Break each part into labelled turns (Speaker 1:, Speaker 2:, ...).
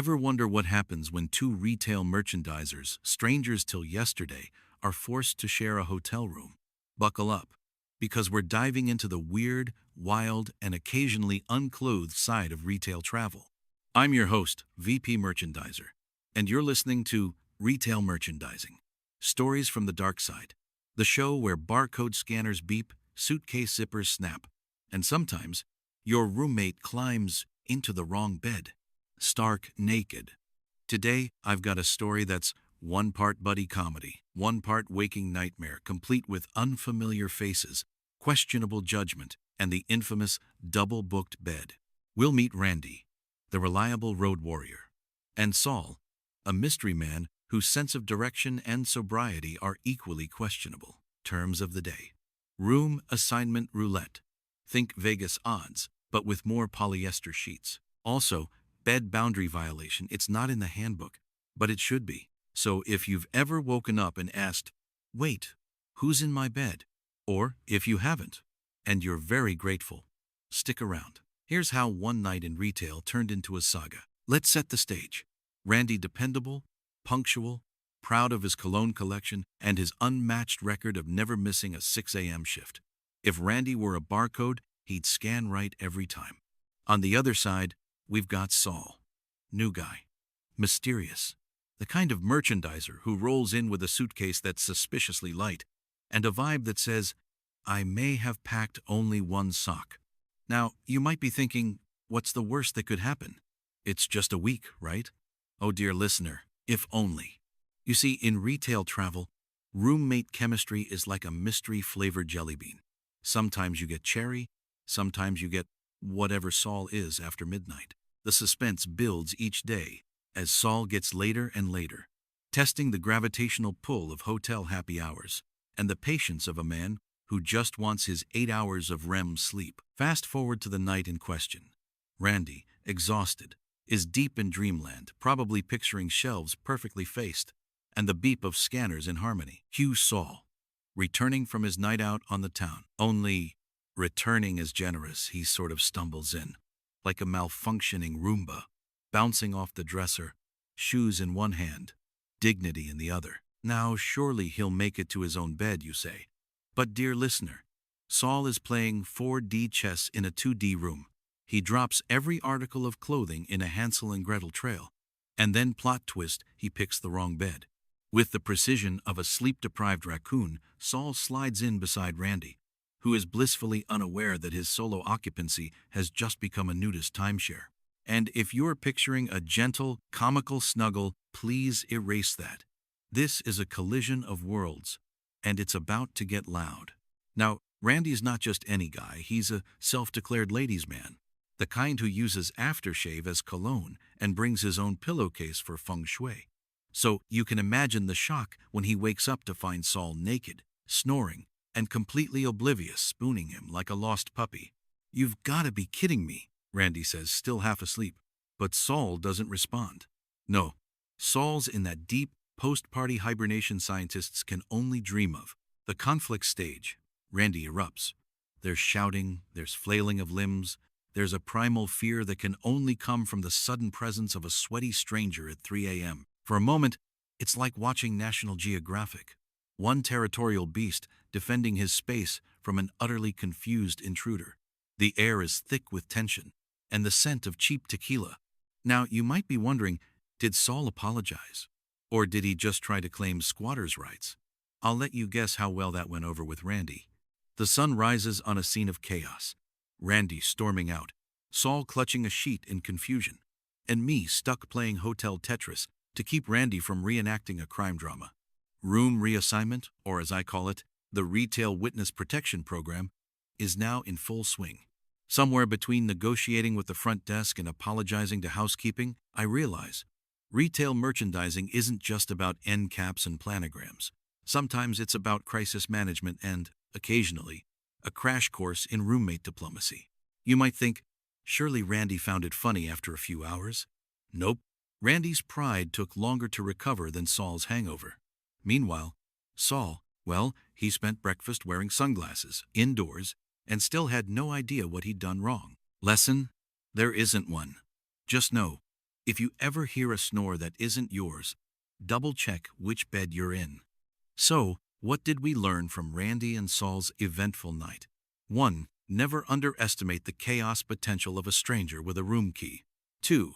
Speaker 1: Ever wonder what happens when two retail merchandisers, strangers till yesterday, are forced to share a hotel room? Buckle up, because we're diving into the weird, wild, and occasionally unclothed side of retail travel. I'm your host, VP Merchandiser, and you're listening to Retail Merchandising, Stories from the Dark Side, the show where barcode scanners beep, suitcase zippers snap, and sometimes your roommate climbs into the wrong bed, stark naked. Today, I've got a story that's one part buddy comedy, one part waking nightmare, complete with unfamiliar faces, questionable judgment, and the infamous double-booked bed. We'll meet Randy, the reliable road warrior, and Saul, a mystery man whose sense of direction and sobriety are equally questionable. Terms of the day. Room assignment roulette. Think Vegas odds, but with more polyester sheets. Also, bed boundary violation. It's not in the handbook, but it should be. So if you've ever woken up and asked, wait, who's in my bed? Or if you haven't, and you're very grateful, stick around. Here's how one night in retail turned into a saga. Let's set the stage. Randy, dependable, punctual, proud of his cologne collection and his unmatched record of never missing a 6 a.m. shift. If Randy were a barcode, he'd scan right every time. On the other side, we've got Saul. New guy. Mysterious. The kind of merchandiser who rolls in with a suitcase that's suspiciously light and a vibe that says, I may have packed only one sock. Now, you might be thinking, what's the worst that could happen? It's just a week, right? Oh dear listener, if only. You see, in retail travel, roommate chemistry is like a mystery-flavored jelly bean. Sometimes you get cherry, sometimes you get whatever Saul is after midnight. The suspense builds each day as Saul gets later and later, testing the gravitational pull of hotel happy hours and the patience of a man who just wants his 8 hours of REM sleep. Fast forward to the night in question. Randy, exhausted, is deep in dreamland, probably picturing shelves perfectly faced and the beep of scanners in harmony. Cue Saul, returning from his night out on the town. Only returning is generous. He sort of stumbles in, like a malfunctioning Roomba, bouncing off the dresser, shoes in one hand, dignity in the other. Now surely he'll make it to his own bed, you say. But dear listener, Saul is playing 4D chess in a 2D room. He drops every article of clothing in a Hansel and Gretel trail, and then plot twist, he picks the wrong bed. With the precision of a sleep-deprived raccoon, Saul slides in beside Randy, who is blissfully unaware that his solo occupancy has just become a nudist timeshare. And if you're picturing a gentle, comical snuggle, please erase that. This is a collision of worlds, and it's about to get loud. Now, Randy's not just any guy, he's a self-declared ladies' man, the kind who uses aftershave as cologne and brings his own pillowcase for feng shui. So you can imagine the shock when he wakes up to find Saul naked, snoring, and completely oblivious, spooning him like a lost puppy. You've got to be kidding me, Randy says, still half asleep. But Saul doesn't respond. No, Saul's in that deep, post-party hibernation scientists can only dream of. The conflict stage. Randy erupts. There's shouting, there's flailing of limbs, there's a primal fear that can only come from the sudden presence of a sweaty stranger at 3 a.m. For a moment, it's like watching National Geographic. One territorial beast defending his space from an utterly confused intruder. The air is thick with tension and the scent of cheap tequila. Now, you might be wondering, did Saul apologize? Or did he just try to claim squatters' rights? I'll let you guess how well that went over with Randy. The sun rises on a scene of chaos. Randy storming out, Saul clutching a sheet in confusion, and me stuck playing Hotel Tetris to keep Randy from reenacting a crime drama. Room reassignment, or as I call it, the Retail Witness Protection Program, is now in full swing. Somewhere between negotiating with the front desk and apologizing to housekeeping, I realize retail merchandising isn't just about end caps and planograms. Sometimes it's about crisis management and, occasionally, a crash course in roommate diplomacy. You might think, surely Randy found it funny after a few hours? Nope. Randy's pride took longer to recover than Saul's hangover. Meanwhile, Saul, well, he spent breakfast wearing sunglasses, indoors, and still had no idea what he'd done wrong. Lesson? There isn't one. Just know, If you ever hear a snore that isn't yours, double-check which bed you're in. So, what did we learn from Randy and Saul's eventful night? 1. Never underestimate the chaos potential of a stranger with a room key. 2.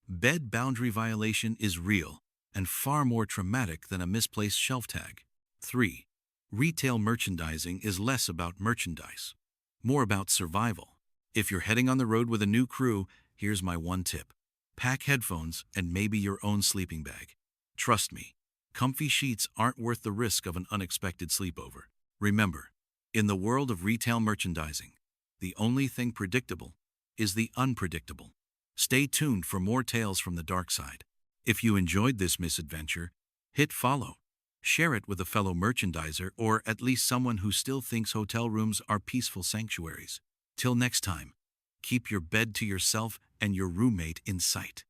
Speaker 1: Bed boundary violation is real and far more traumatic than a misplaced shelf tag. 3. Retail merchandising is less about merchandise, more about survival. If you're heading on the road with a new crew, here's my one tip. Pack headphones and maybe your own sleeping bag. Trust me, comfy sheets aren't worth the risk of an unexpected sleepover. Remember, in the world of retail merchandising, the only thing predictable is the unpredictable. Stay tuned for more tales from the dark side. If you enjoyed this misadventure, hit follow. Share it with a fellow merchandiser or at least someone who still thinks hotel rooms are peaceful sanctuaries. Till next time, keep your bed to yourself and your roommate in sight.